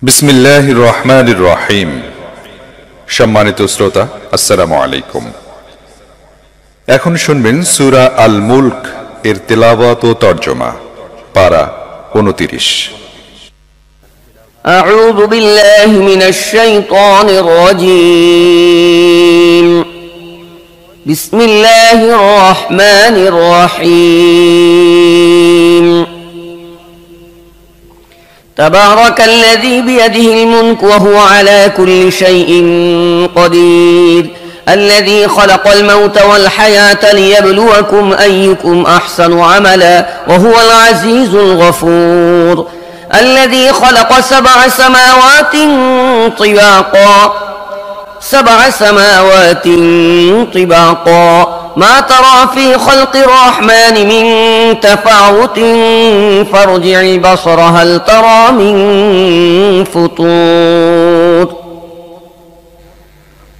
বিসমিল্লাহির রহমানির রহিম। সম্মানিত শ্রোতা, আসসালামু আলাইকুম। এখন শুনবেন সূরা আল মুলক এর তেলাওয়াত ও তরজমা, পারা 29। আউযু বিল্লাহি মিনাশ শাইতানির রাজীম। বিসমিল্লাহির রহমানির রহিম। تبارك الذي بيده الملك وهو على كل شيء قدير الذي خلق الموت والحياة ليبلوكم أيكم أحسن عملا وهو العزيز الغفور الذي خلق سبع سماوات طباقا ما ترى في خلق الرحمن من تفاوت فارجع البصر هل ترى من فطور।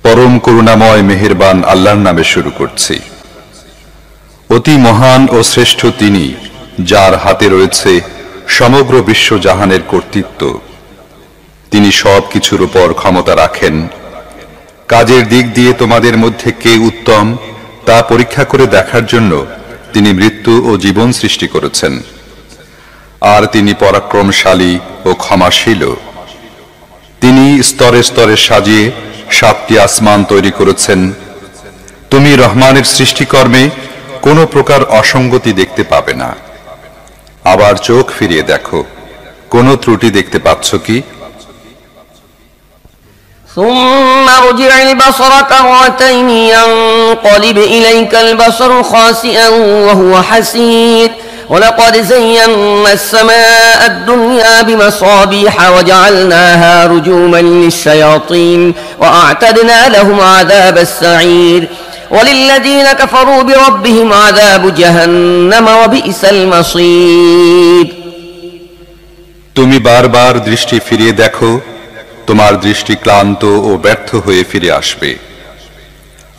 পরম করুণাময় মেহেরবান আল্লাহর নামে শুরু করছি। অতি মহান ও শ্রেষ্ঠ তিনি, যার হাতে রয়েছে সমগ্র বিশ্বজাহানের কর্তৃত্ব। তিনি সব কিছুর উপর ক্ষমতা রাখেন। কাজের দিক দিয়ে তোমাদের মধ্যে কে উত্তম তা পরীক্ষা করে দেখার জন্য তিনি মৃত্যু ও জীবন সৃষ্টি করেছেন। আর তিনি পরাক্রমশালী ও ক্ষমাশীল। তিনি স্তরে স্তরে সাজিয়ে 7টি আসমান তৈরি করেছেন। তুমি রহমানের সৃষ্টিকর্মে কোনো প্রকার অসঙ্গতি দেখতে পাবে না। আবার চোখ ফিরিয়ে দেখো, কোনো ত্রুটি দেখতে পাচ্ছ কি? ثم ارجع البصر كرتين ينقلب إليك البصر خاسئا وهو حسير ولقد زينا السماء الدنيا بمصابيح وجعلناها رجوما للشياطين وأعتدنا لهم عذاب السعير وللذين كفروا بربهم عذاب جهنم وبئس المصير। তুমি বারবার দৃষ্টি ফিরিয়ে দেখো, তোমার দৃষ্টি ক্লান্ত ও ব্যর্থ হয়ে ফিরে আসবে।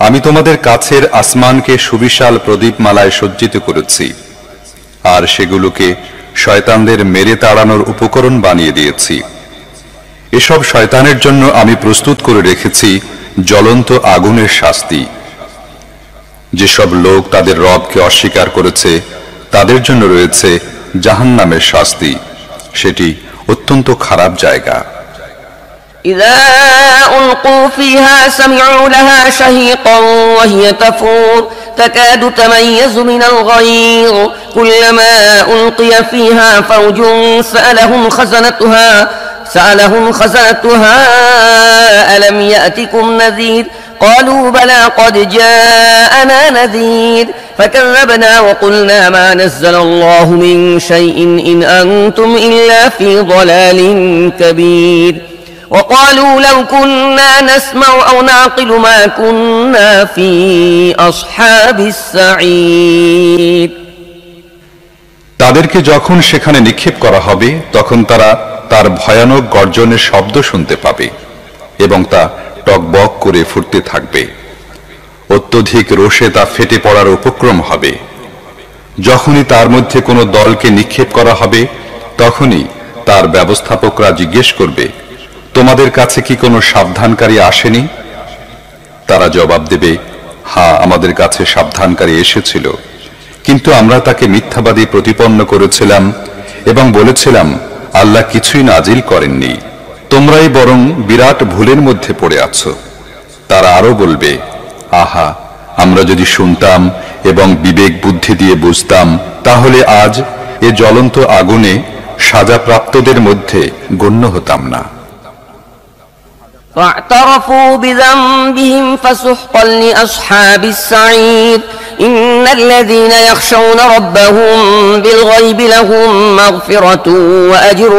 আমি তোমাদের কাছের আসমানকে সুবিশাল প্রদীপমালায় সজ্জিত করেছি, আর সেগুলোকে শয়তানদের মেরে তাড়ানোর উপকরণ বানিয়ে দিয়েছি। এসব শয়তানের জন্য আমি প্রস্তুত করে রেখেছি জ্বলন্ত আগুনের শাস্তি। যেসব লোক তাদের রবকে অস্বীকার করেছে তাদের জন্য রয়েছে জাহান্নামের শাস্তি, সেটি অত্যন্ত খারাপ জায়গা। إذا ألقوا فيها سمعوا لها شهيقا وهي تفور تكاد تميز من الغيظ كلما ألقي فيها فوج سألهم خزنتها ألم يأتكم نذير قالوا بلى قد جاءنا نذير فكذبنا وقلنا ما نزل الله من شيء إن أنتم إلا في ضلال كبير وقالوا لو كنا نسمع أو نعقل ما كنا في أصحاب السعير। তাদেরকে যখন সেখানে নিক্ষেপ করা হবে তখন তারা তার ভয়ানক গর্জনের শব্দ শুনতে পাবে এবং তা টকবক করে ফুটতে থাকবে। অত্যধিক রোষে তা ফেটে পড়ার উপক্রম হবে। যখনই তার মধ্যে কোনো দলকে নিক্ষেপ করা হবে তখনই তার ব্যবস্থাপকরা জিজ্ঞেস করবে, তোমাদের কাছে কি কোনো সাবধানকারী আসেনি? তারা জবাব দেবে, হ্যাঁ, আমাদের কাছে সাবধানকারী এসেছিল, কিন্তু আমরা তাকে মিথ্যাবাদী প্রতিপন্ন করেছিলাম এবং বলেছিলাম আল্লাহ কিছুই নাজিল করেননি, তোমরাই বরং বিরাট ভুলের মধ্যে পড়ে আছো। তারা আরো বলবে, আহা, আমরা যদি শুনতাম এবং বিবেক বুদ্ধি দিয়ে বুঝতাম তাহলে আজ এ জ্বলন্ত আগুনে সাজাপ্রাপ্তদের মধ্যে গণ্য হতাম না। فاعترفوا بذنبهم فسحقا لأصحاب السعير إن الذين يخشون ربهم بالغيب لهم مغفرة وأجر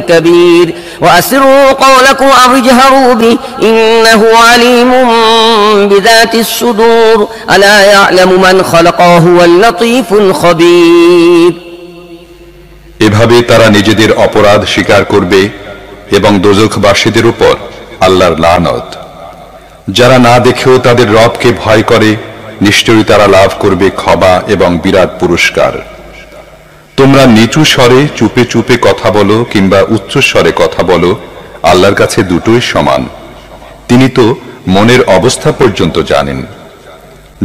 كبير وأسروا قولكم أو اجهروا به إنه عليم بذات الصدور ألا يعلم من خلق وهو اللطيف الخبير। এভাবে তারা নিজেদের অপরাধ স্বীকার করবে এবং দোজখবাসীদের উপর আল্লাহর লানত। যারা না দেখেও তাদের রবকে ভয় করে নিশ্চয়ই তারা লাভ করবে ক্ষমা এবং বিরাট পুরস্কার। তোমরা নিচু স্বরে চুপে চুপে কথা বলো কিংবা উচ্চ স্বরে কথা বলো, আল্লাহর কাছে দুটোই সমান। তিনি তো মনের অবস্থা পর্যন্ত জানেন।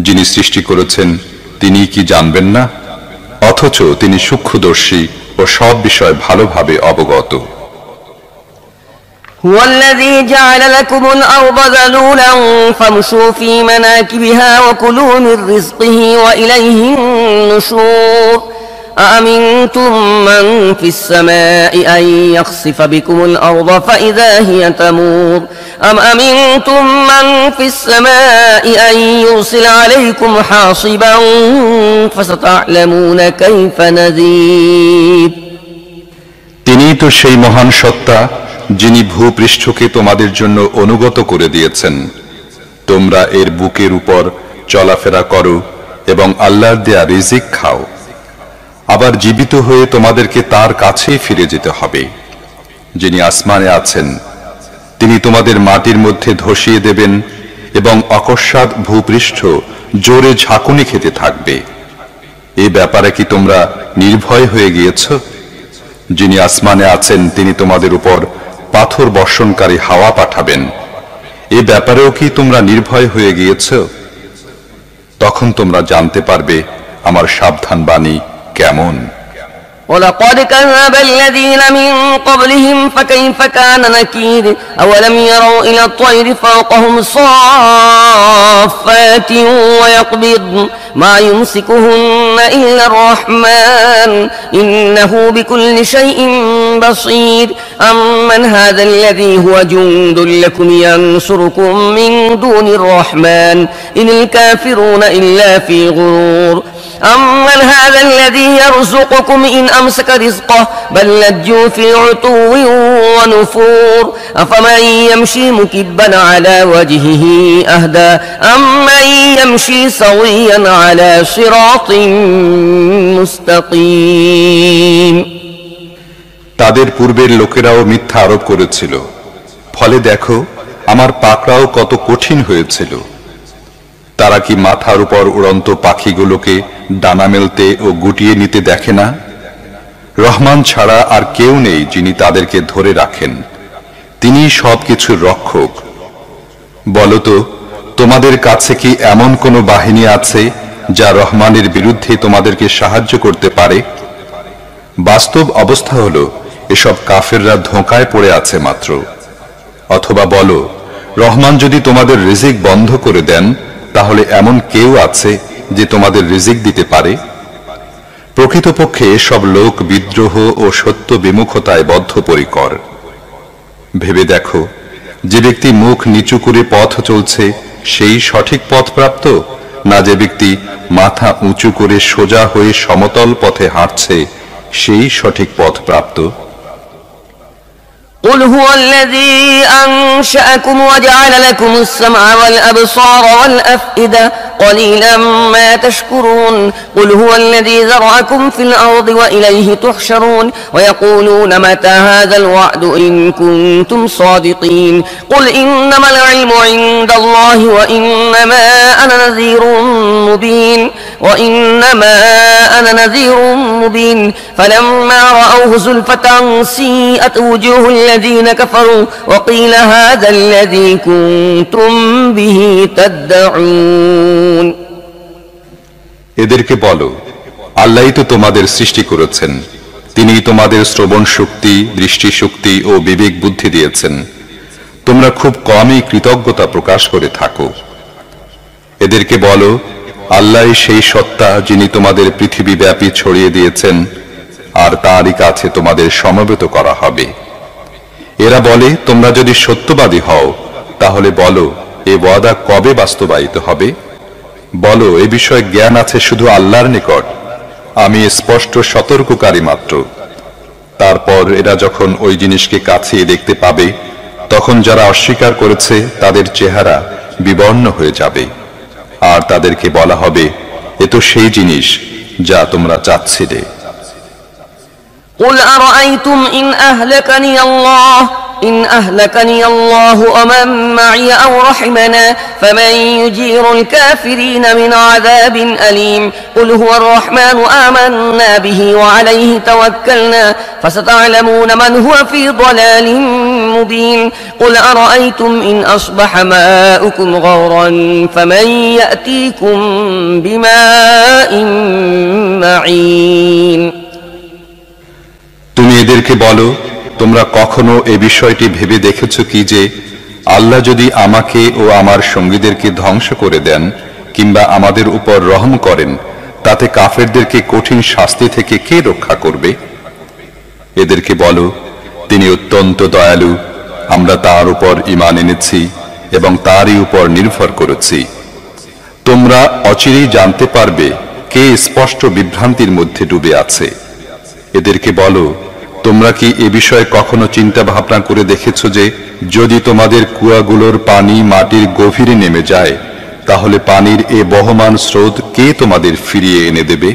যিনি সৃষ্টি করেছেন তিনি কি জানবেন না? অথচ তিনি সূক্ষ্মদর্শী ও সব বিষয় ভালোভাবে অবগত। هو الذي جعل لكم الأرض ذلولا فامشوا في مناكبها وكلوا من رزقه وإليه النشور أأمنتم من في السماء أن يخسف بكم الأرض فإذا هي تمور أم أمنتم من في السماء أن يرسل عليكم حاصبا فستعلمون كيف نذير তিনি তো সেই মহান সত্তা যিনি ভূপৃষ্ঠকে তোমাদের জন্য অনুগত করে দিয়েছেন। তোমরা এর বুকের উপর চলাফেরা করো এবং আল্লাহর দেয়া রিজিক খাও। আবার জীবিত হয়ে তোমাদেরকে তার কাছেই ফিরে যেতে হবে। যিনি আসমানে আছেন তিনি তোমাদের মাটির মধ্যে ধসিয়ে দেবেন এবং অকস্মাৎ ভূপৃষ্ঠ জোরে ঝাঁকুনি খেতে থাকবে। এ ব্যাপারে কি তোমরা নির্ভয় হয়ে গিয়েছ? যিনি আসমানে আছেন তিনি তোমাদের উপর পাথর বর্ষণকারী হাওয়া পাঠাবেন। এ ব্যাপারেও কি তোমরা নির্ভয় হয়ে গিয়েছ? তখন তোমরা জানতে পারবে আমার সাবধান বাণী কেমন। ولقد كذب الذين من قبلهم فكيف كان نكير أولم يروا إلى الطير فوقهم صافات ويقبض ما يمسكهن إلا الرحمن إنه بكل شيء بصير أمن هذا الذي هو جند لكم ينصركم من دون الرحمن إن الكافرون إلا في غرور أمن هذا الذي يرزقكم إن أمسك رزقه بل لجوا في عتو ونفور أفمن يمشي مكبا على وجهه أهدى أمن يمشي سويا على صراط مستقيم তাদের পূর্বের লোকেরাও মিথ্যা আরোপ করেছিল, ফলে দেখো আমার পাকড়াও কত কঠিন হয়েছিল। তারা কি মাথার উপর উড়ন্ত পাখিগুলোকে ডানা মেলতে ও গুটিয়ে নিতে দেখে না? রহমান ছাড়া আর কেউ নেই যিনি তাদেরকে ধরে রাখেন। তিনি সবকিছুর রক্ষক। বলতো, তোমাদের কাছে কি এমন কোনো বাহিনী আছে যা রহমানের বিরুদ্ধে তোমাদেরকে সাহায্য করতে পারে? বাস্তব অবস্থা হলো এসব কাফেররা ধোঁকায় পড়ে আছে মাত্র। অথবা বলো, রহমান যদি তোমাদের রিজিক বন্ধ করে দেন তাহলে এমন কেউ আছে যে তোমাদের রিজিক দিতে পারে? প্রকৃতপক্ষে সব লোক বিদ্রোহ ও সত্য বিমুখতায় বদ্ধপরিকর। ভেবে দেখো, যে ব্যক্তি মুখ নিচু করে পথ চলছে সেই সঠিক পথ প্রাপ্ত, না যে ব্যক্তি মাথা উঁচু করে সোজা হয়ে সমতল পথে হাঁটছে সেই সঠিক পথ প্রাপ্ত। قل هو الذي أنشأكم وجعل لكم السمع والأبصار والأفئدة قليلا ما تشكرون قل هو الذي ذرأكم في الأرض وإليه تحشرون ويقولون متى هذا الوعد إن كنتم صادقين قل إنما العلم عند الله وإنما أنا نذير مبين فلما رأوه زلفة سيئت وجوه الذين كفروا وقيل هذا الذي كنتم به تدعون এদেরকে বলো, আল্লাহই তো তোমাদের সৃষ্টি করেছেন। তিনি তোমাদের শ্রবণ শক্তি, দৃষ্টি শক্তি ও বিবেক বুদ্ধি দিয়েছেন। তোমরা খুব কমই কৃতজ্ঞতা প্রকাশ করে থাকো। এদেরকে বলো, আল্লাহই সেই সত্তা যিনি তোমাদের পৃথিবী ব্যাপী ছড়িয়ে দিয়েছেন, আর তাঁরই কাছে তোমাদের সমবেত করা হবে। এরা বলে, তোমরা যদি সত্যবাদী হও তাহলে বলো, এ ওয়াদা কবে বাস্তবায়িত হবে? বলো, এ বিষয়ে জ্ঞান আছে শুধু আল্লাহর নিকট। আমি স্পষ্ট সতর্ককারী মাত্র। তারপর এরা যখন ওই জিনিসকে কাছে দেখতে পাবে তখন যারা অস্বীকার করেছে তাদের চেহারা বিবর্ণ হয়ে যাবে, আর তাদেরকে বলা হবে, এ তো সেই জিনিস যা তোমরা চাচ্ছিলে। قل أرأيتم إن أهلكني الله ومن معي أو رحمنا فمن يجير الكافرين من عذاب أليم قل هو الرحمن آمنا به وعليه توكلنا فستعلمون من هو في ضلال مبين قل أرأيتم إن أصبح ماؤكم غورا فمن يأتيكم بماء معين তুমি এদেরকে বলো, তোমরা কখনো এ বিষয়টি ভেবে দেখেছ কি যে আল্লাহ যদি আমাকে ও আমার সঙ্গীদেরকে ধ্বংস করে দেন কিংবা আমাদের উপর রহম করেন, তাতে কাফেরদেরকে কঠিন শাস্তি থেকে কে রক্ষা করবে? এদেরকে বলো, তিনি অত্যন্ত দয়ালু, আমরা তার উপর ঈমান এনেছি এবং তারই উপর নির্ভর করেছি। তোমরা অচিরেই জানতে পারবে কে স্পষ্ট বিভ্রান্তির মধ্যে ডুবে আছে। এদেরকে বলো, তোমরা কি এ বিষয়ে কখনো চিন্তা ভাবনা করে দেখেছো যে যদি তোমাদের কুয়াগুলোর পানি মাটির গভীরে নেমে যায়, তাহলে পানির এ বহমান স্রোত কে তোমাদের ফিরিয়ে এনে দেবে?